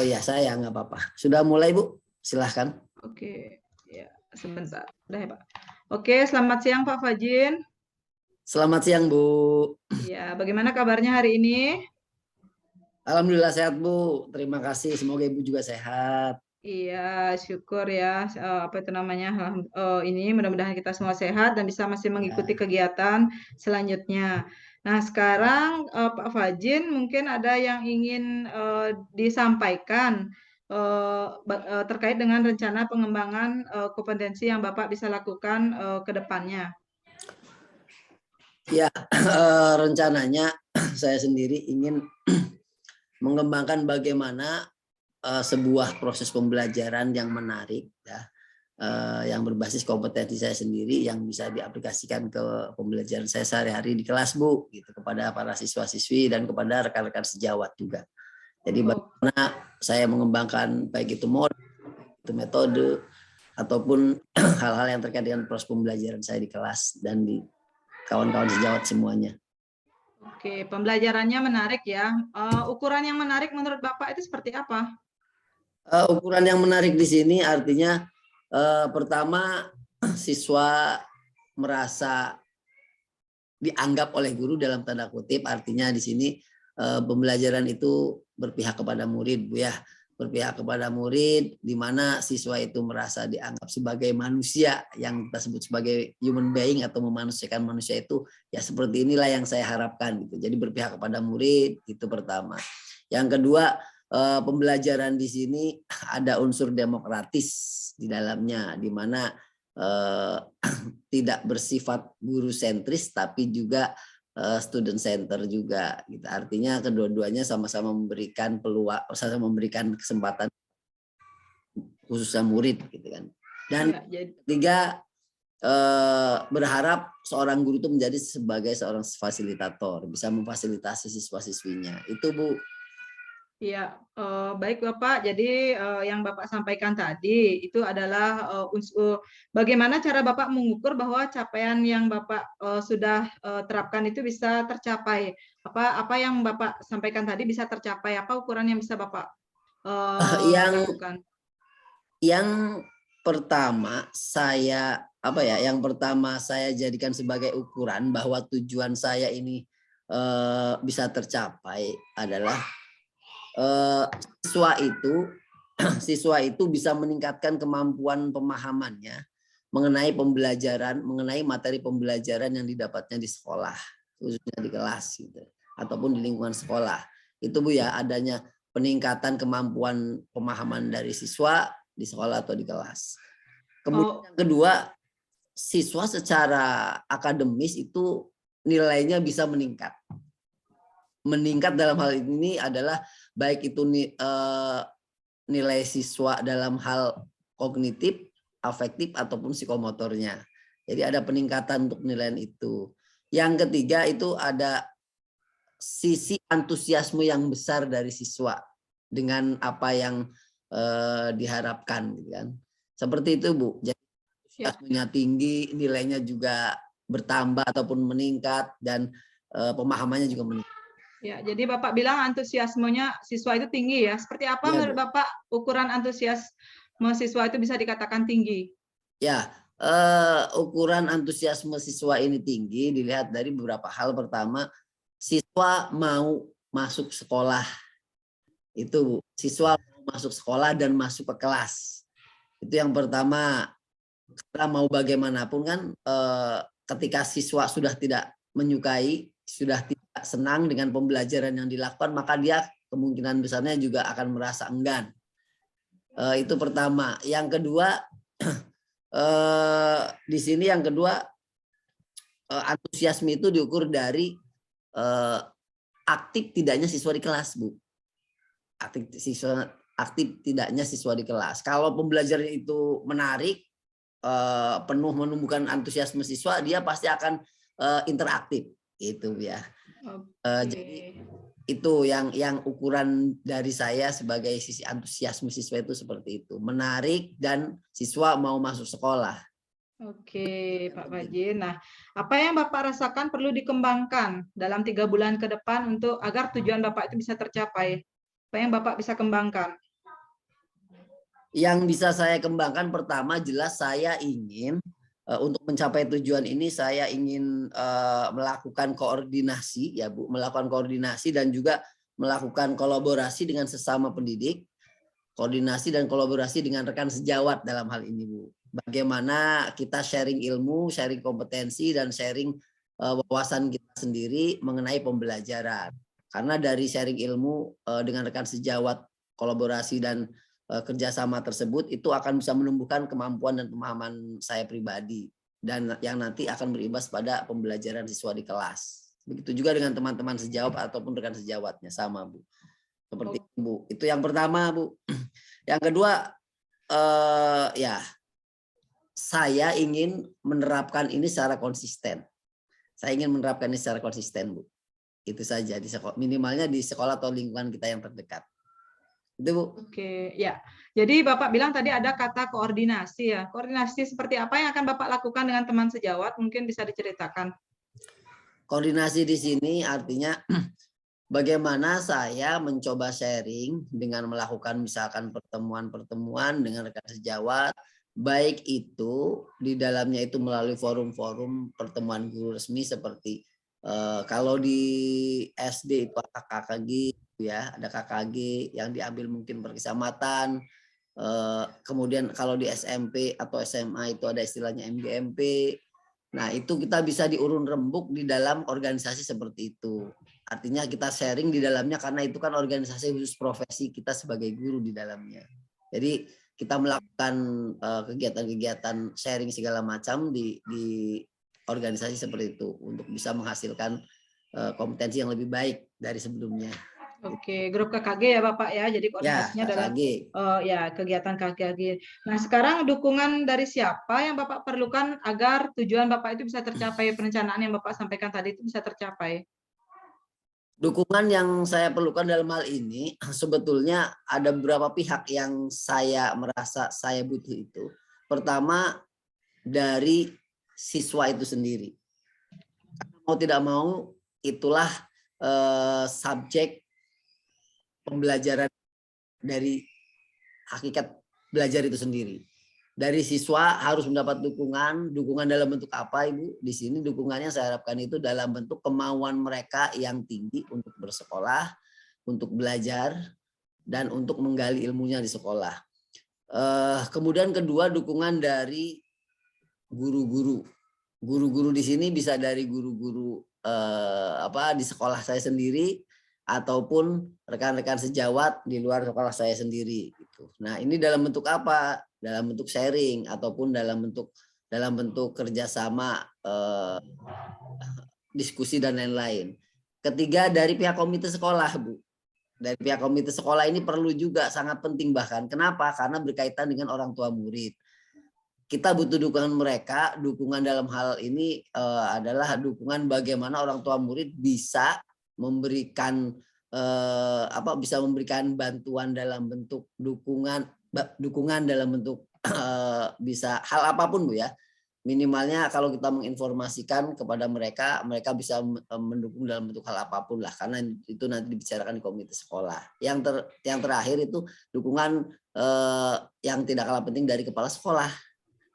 Oh ya, saya nggak apa-apa. Sudah mulai, Bu? Silahkan. Oke, ya sebentar. Udah ya, Pak. Oke, selamat siang Pak Fajin. Selamat siang, Bu. Ya, bagaimana kabarnya hari ini? Alhamdulillah sehat, Bu. Terima kasih. Semoga Ibu juga sehat. Iya, syukur ya. Apa itu namanya? Ini mudah-mudahan kita semua sehat dan bisa masih mengikuti Ya. kegiatan selanjutnya. Nah, sekarang Pak Fajin mungkin ada yang ingin disampaikan terkait dengan rencana pengembangan kompetensi yang Bapak bisa lakukan ke depannya. Ya, rencananya saya sendiri ingin mengembangkan bagaimana sebuah proses pembelajaran yang menarik, ya, yang berbasis kompetensi saya sendiri yang bisa diaplikasikan ke pembelajaran saya sehari-hari di kelas, Bu, gitu, kepada para siswa-siswi dan kepada rekan-rekan sejawat juga. Jadi bagaimana saya mengembangkan baik itu model, itu metode, ataupun hal-hal yang terkait dengan proses pembelajaran saya di kelas dan di kawan-kawan sejawat semuanya. Oke, pembelajarannya menarik ya. Ukuran yang menarik menurut Bapak itu seperti apa? Ukuran yang menarik di sini artinya pertama siswa merasa dianggap oleh guru dalam tanda kutip, artinya di sini pembelajaran itu berpihak kepada murid, Bu, ya. Berpihak kepada murid, di mana siswa itu merasa dianggap sebagai manusia yang kita sebut sebagai human being atau memanusiakan manusia itu, ya seperti inilah yang saya harapkan gitu. Jadi berpihak kepada murid itu pertama. Yang kedua, pembelajaran di sini ada unsur demokratis di dalamnya, di mana tidak bersifat guru sentris tapi juga student center juga gitu. Artinya kedua-duanya sama-sama memberikan peluang, sama memberikan kesempatan khususnya murid gitu kan. Dan ketiga, berharap seorang guru itu menjadi sebagai seorang fasilitator, bisa memfasilitasi siswa-siswinya. Itu, Bu. Iya, baik Bapak. Jadi yang Bapak sampaikan tadi itu adalah bagaimana cara Bapak mengukur bahwa capaian yang Bapak sudah terapkan itu bisa tercapai. Apa yang Bapak sampaikan tadi bisa tercapai? Apa ukuran yang bisa Bapak lakukan? Yang pertama saya jadikan sebagai ukuran bahwa tujuan saya ini bisa tercapai adalah siswa itu bisa meningkatkan kemampuan pemahamannya mengenai materi pembelajaran yang didapatnya di sekolah, khususnya di kelas gitu, ataupun di lingkungan sekolah. Itu, Bu, ya, adanya peningkatan kemampuan pemahaman dari siswa di sekolah atau di kelas. Kemudian yang kedua, siswa secara akademis itu nilainya bisa meningkat. Meningkat dalam hal ini adalah baik itu nilai siswa dalam hal kognitif, afektif, ataupun psikomotornya. Jadi ada peningkatan untuk penilaian itu. Yang ketiga itu ada sisi antusiasme yang besar dari siswa dengan apa yang diharapkan, gitu kan. Seperti itu, Bu. Jadi antusiasmenya tinggi, nilainya juga bertambah ataupun meningkat, dan pemahamannya juga meningkat. Ya, jadi Bapak bilang antusiasmenya siswa itu tinggi ya. Seperti apa menurut Bapak ukuran antusiasme siswa itu bisa dikatakan tinggi? Ya, ukuran antusiasme siswa ini tinggi dilihat dari beberapa hal. Pertama, siswa mau masuk sekolah. Itu, Bu. Siswa mau masuk sekolah dan masuk ke kelas. Itu yang pertama. Karena mau bagaimanapun kan ketika siswa sudah tidak menyukai, sudah tidak senang dengan pembelajaran yang dilakukan, maka dia kemungkinan besarnya juga akan merasa enggan. Itu pertama. Yang kedua, di sini yang kedua, antusiasme itu diukur dari aktif tidaknya siswa di kelas, Bu. Aktif tidaknya siswa di kelas. Kalau pembelajaran itu menarik, penuh menumbuhkan antusiasme siswa, dia pasti akan interaktif, itu ya. Jadi itu yang ukuran dari saya sebagai sisi antusiasme siswa itu seperti itu, menarik dan siswa mau masuk sekolah. Oke, Pak Fajin. Nah, apa yang Bapak rasakan perlu dikembangkan dalam 3 bulan ke depan agar tujuan Bapak itu bisa tercapai? Apa yang Bapak bisa kembangkan? Yang bisa saya kembangkan pertama jelas saya ingin untuk mencapai tujuan ini saya ingin melakukan koordinasi ya Bu, melakukan koordinasi dan juga melakukan kolaborasi dengan sesama pendidik, koordinasi dan kolaborasi dengan rekan sejawat dalam hal ini Bu. Bagaimana kita sharing ilmu, sharing kompetensi dan sharing wawasan kita sendiri mengenai pembelajaran. Karena dari sharing ilmu dengan rekan sejawat, kolaborasi dan kerjasama tersebut itu akan bisa menumbuhkan kemampuan dan pemahaman saya pribadi dan yang nanti akan berimbas pada pembelajaran siswa di kelas. Begitu juga dengan teman-teman sejawat ataupun rekan sejawatnya sama Bu. Seperti itu Bu. Itu yang pertama Bu. Yang kedua ya saya ingin menerapkan ini secara konsisten. Saya ingin menerapkan ini secara konsisten Bu. Itu saja di sekolah, minimalnya di sekolah atau lingkungan kita yang terdekat. Itu Bu. Oke, ya. Jadi Bapak bilang tadi ada kata koordinasi ya. Koordinasi seperti apa yang akan Bapak lakukan dengan teman sejawat? Mungkin bisa diceritakan. Koordinasi di sini artinya bagaimana saya mencoba sharing dengan melakukan misalkan pertemuan-pertemuan dengan rekan sejawat, baik itu di dalamnya itu melalui forum-forum pertemuan guru resmi seperti kalau di SD itu ada KKG ya, ada KKG yang diambil mungkin per kecamatan. Kemudian kalau di SMP atau SMA itu ada istilahnya MGMP. Nah, itu kita bisa diurun rembuk di dalam organisasi seperti itu. Artinya kita sharing di dalamnya karena itu kan organisasi khusus profesi kita sebagai guru di dalamnya. Jadi kita melakukan kegiatan-kegiatan sharing segala macam di organisasi seperti itu untuk bisa menghasilkan kompetensi yang lebih baik dari sebelumnya. Oke, grup KKG ya Bapak ya. Jadi koordinasinya Ya, dalam KKG. ya kegiatan KKG. Nah, sekarang dukungan dari siapa yang Bapak perlukan agar tujuan Bapak itu bisa tercapai, perencanaan yang Bapak sampaikan tadi itu bisa tercapai? Dukungan yang saya perlukan dalam hal ini sebetulnya ada beberapa pihak yang saya merasa saya butuh itu. Pertama dari siswa itu sendiri. Mau tidak mau itulah subjek pembelajaran dari hakikat belajar itu sendiri. Dari siswa harus mendapat dukungan dalam bentuk apa Ibu? Di sini dukungannya saya harapkan itu dalam bentuk kemauan mereka yang tinggi untuk bersekolah, untuk belajar, dan untuk menggali ilmunya di sekolah. Kemudian kedua dukungan dari guru-guru. Guru-guru di sini bisa dari guru-guru di sekolah saya sendiri ataupun rekan-rekan sejawat di luar sekolah saya sendiri gitu. Nah, ini dalam bentuk apa? Dalam bentuk sharing ataupun dalam bentuk kerjasama diskusi dan lain-lain. Ketiga dari pihak komite sekolah, Bu. Dari pihak komite sekolah ini perlu juga sangat penting bahkan. Kenapa? Karena berkaitan dengan orang tua murid. Kita butuh dukungan mereka. Dukungan dalam hal ini adalah dukungan bagaimana orang tua murid bisa memberikan bisa memberikan bantuan dalam bentuk dukungan dalam bentuk bisa hal apapun Bu ya. Minimalnya kalau kita menginformasikan kepada mereka, mereka bisa mendukung dalam bentuk hal apapun lah, karena itu nanti dibicarakan di komite sekolah. Yang terakhir itu dukungan yang tidak kalah penting dari kepala sekolah.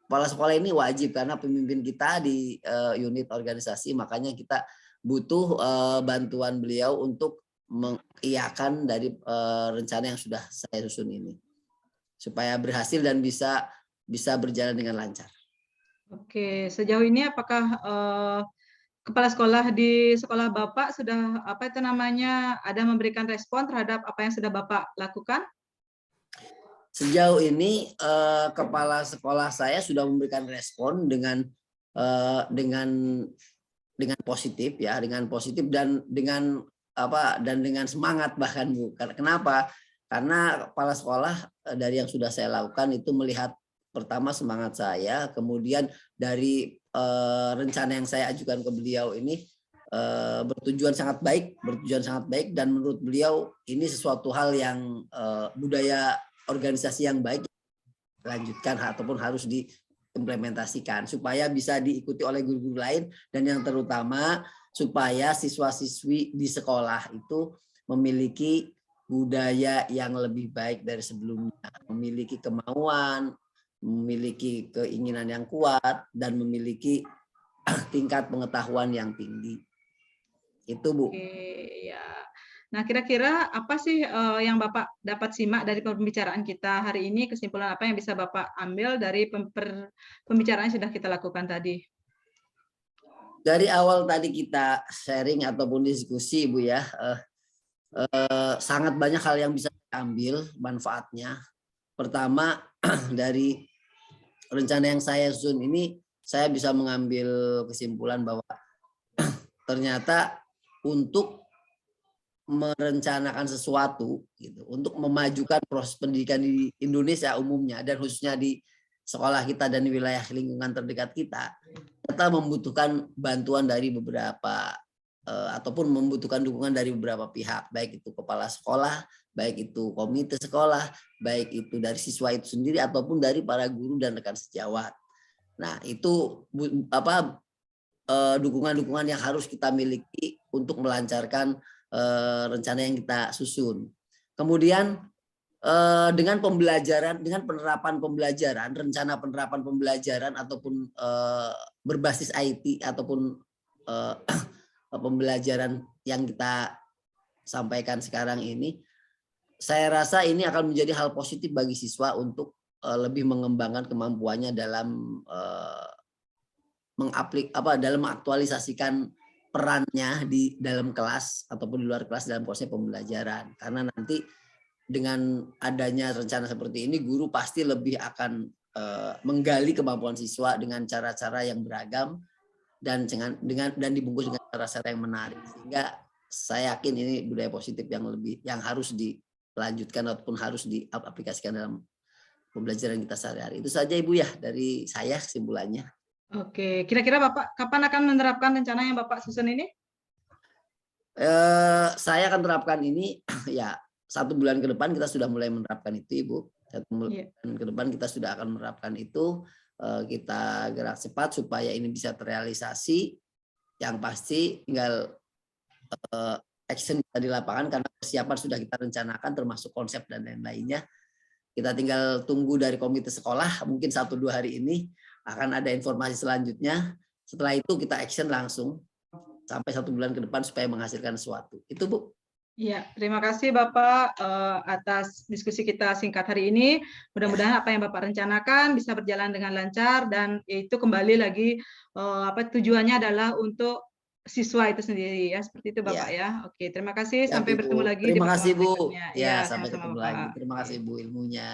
Kepala sekolah ini wajib karena pemimpin kita di unit organisasi, makanya kita butuh bantuan beliau untuk mengiyakan dari rencana yang sudah saya susun ini, supaya berhasil dan bisa berjalan dengan lancar. Oke, sejauh ini apakah kepala sekolah di sekolah Bapak sudah ada memberikan respon terhadap apa yang sudah Bapak lakukan? Sejauh ini kepala sekolah saya sudah memberikan respon dengan positif ya, dengan positif dan dengan semangat bahkan Bu. Kenapa? Karena kepala sekolah dari yang sudah saya lakukan itu melihat pertama semangat saya, kemudian dari rencana yang saya ajukan ke beliau ini bertujuan sangat baik dan menurut beliau ini sesuatu hal yang budaya organisasi yang baik lanjutkan ataupun harus diimplementasikan supaya bisa diikuti oleh guru-guru lain dan yang terutama supaya siswa-siswi di sekolah itu memiliki budaya yang lebih baik dari sebelumnya, memiliki kemauan, memiliki keinginan yang kuat, dan memiliki tingkat pengetahuan yang tinggi. Itu, Bu. Oke, ya. Nah, kira-kira apa sih yang Bapak dapat simak dari pembicaraan kita hari ini? Kesimpulan apa yang bisa Bapak ambil dari pembicaraan yang sudah kita lakukan tadi? Dari awal tadi kita sharing ataupun diskusi, Bu ya, sangat banyak hal yang bisa diambil manfaatnya. Pertama, dari rencana yang saya susun ini, saya bisa mengambil kesimpulan bahwa ternyata untuk merencanakan sesuatu gitu, untuk memajukan proses pendidikan di Indonesia umumnya dan khususnya di sekolah kita dan di wilayah lingkungan terdekat kita membutuhkan bantuan dari beberapa ataupun membutuhkan dukungan dari beberapa pihak, baik itu kepala sekolah, baik itu komite sekolah, baik itu dari siswa itu sendiri ataupun dari para guru dan rekan sejawat. Nah, itu dukungan-dukungan yang harus kita miliki untuk melancarkan rencana yang kita susun. Kemudian dengan pembelajaran, dengan penerapan pembelajaran, rencana penerapan pembelajaran ataupun berbasis IT ataupun pembelajaran yang kita sampaikan sekarang ini, saya rasa ini akan menjadi hal positif bagi siswa untuk lebih mengembangkan kemampuannya dalam dalam mengaktualisasikan perannya di dalam kelas ataupun di luar kelas dalam proses pembelajaran. Karena nanti dengan adanya rencana seperti ini, guru pasti lebih akan menggali kemampuan siswa dengan cara-cara yang beragam dan dibungkus dengan cara-cara yang menarik. Sehingga saya yakin ini budaya positif yang harus dilanjutkan ataupun harus diaplikasikan dalam pembelajaran kita sehari-hari. Itu saja, Ibu ya, dari saya kesimpulannya. Oke, kira-kira Bapak kapan akan menerapkan rencana yang Bapak susun ini? Saya akan terapkan ini ya 1 bulan ke depan kita sudah mulai menerapkan itu, Ibu. 1 bulan ke depan kita sudah akan menerapkan itu. Kita gerak cepat supaya ini bisa terrealisasi. Yang pasti tinggal action di lapangan karena persiapan sudah kita rencanakan termasuk konsep dan lain-lainnya. Kita tinggal tunggu dari komite sekolah, mungkin 1-2 hari ini akan ada informasi selanjutnya. Setelah itu kita action langsung sampai 1 bulan ke depan supaya menghasilkan sesuatu. Itu, Bu. Iya, terima kasih Bapak atas diskusi kita singkat hari ini. Mudah-mudahan apa yang Bapak rencanakan bisa berjalan dengan lancar dan itu kembali lagi tujuannya adalah untuk siswa itu sendiri ya, seperti itu Bapak ya. Oke, terima kasih. Sampai bertemu lagi di pertemuan pertemuan Bu. berikutnya. Ya, Ya, sampai sama-sama ketemu Bapak. lagi. Terima kasih Bu ilmunya.